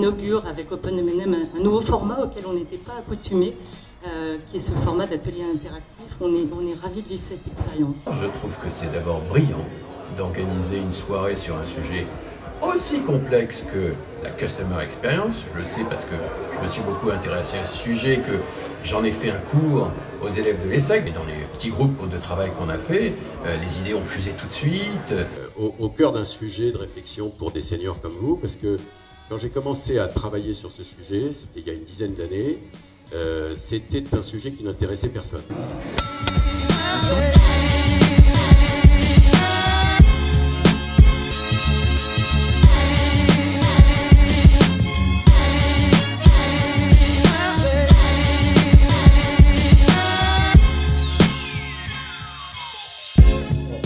inaugure avec OpenMNM un nouveau format auquel on n'était pas accoutumé, qui est ce format d'atelier interactif. On est ravis de vivre cette expérience. Je trouve que c'est d'abord brillant d'organiser une soirée sur un sujet aussi complexe que la Customer Experience. Je le sais parce que je me suis beaucoup intéressé à ce sujet, que j'en ai fait un cours aux élèves de l'ESSEC. Et dans les petits groupes de travail qu'on a fait, les idées ont fusé tout de suite. Au cœur d'un sujet de réflexion pour des seniors comme vous, parce que quand j'ai commencé à travailler sur ce sujet, c'était il y a une dizaine d'années, c'était un sujet qui n'intéressait personne.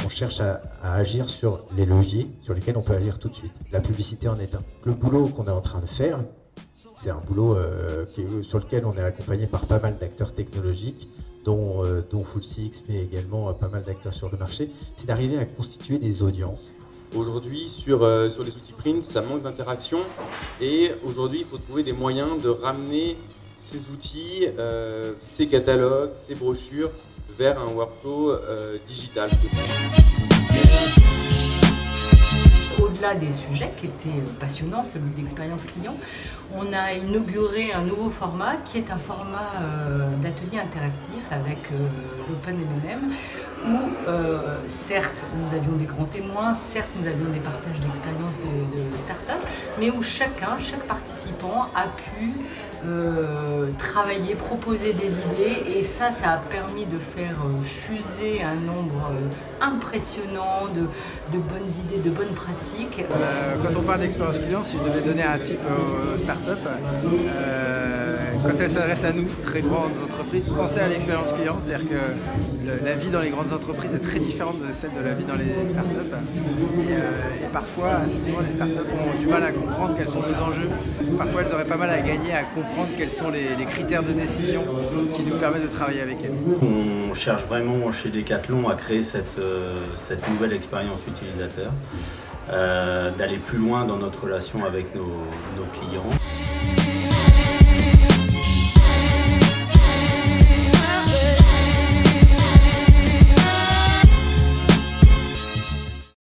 On cherche à agir sur les leviers sur lesquels on peut agir tout de suite. La publicité en est un. Le boulot qu'on est en train de faire, c'est un boulot sur lequel on est accompagné par pas mal d'acteurs technologiques, dont Full Six, mais également pas mal d'acteurs sur le marché. C'est d'arriver à constituer des audiences. Aujourd'hui, sur les outils print, ça manque d'interaction et aujourd'hui, il faut trouver des moyens de ramener ces outils, ces catalogues, ces brochures vers un workflow digital. Au-delà des sujets qui étaient passionnants, celui d'expérience client, on a inauguré un nouveau format qui est un format d'atelier interactif avec l'OpenMNM où certes nous avions des grands témoins, certes nous avions des partages d'expériences de start-up, mais où chaque participant a pu travailler, proposer des idées et ça a permis de faire fuser un nombre impressionnant de bonnes idées, de bonnes pratiques. Quand on parle d'expérience client, si je devais donner un type aux start-up, quand elles s'adressent à nous, très grandes entreprises, pensez à l'expérience client, c'est-à-dire que la vie dans les grandes entreprises est très différente de celle de la vie dans les start-up. Et parfois, assez souvent, les start-up ont du mal à comprendre quels sont nos enjeux. Parfois, elles auraient pas mal à gagner à comprendre quels sont les critères de décision qui nous permettent de travailler avec elles. On cherche vraiment chez Decathlon à créer cette nouvelle expérience utilisateur, d'aller plus loin dans notre relation avec nos clients.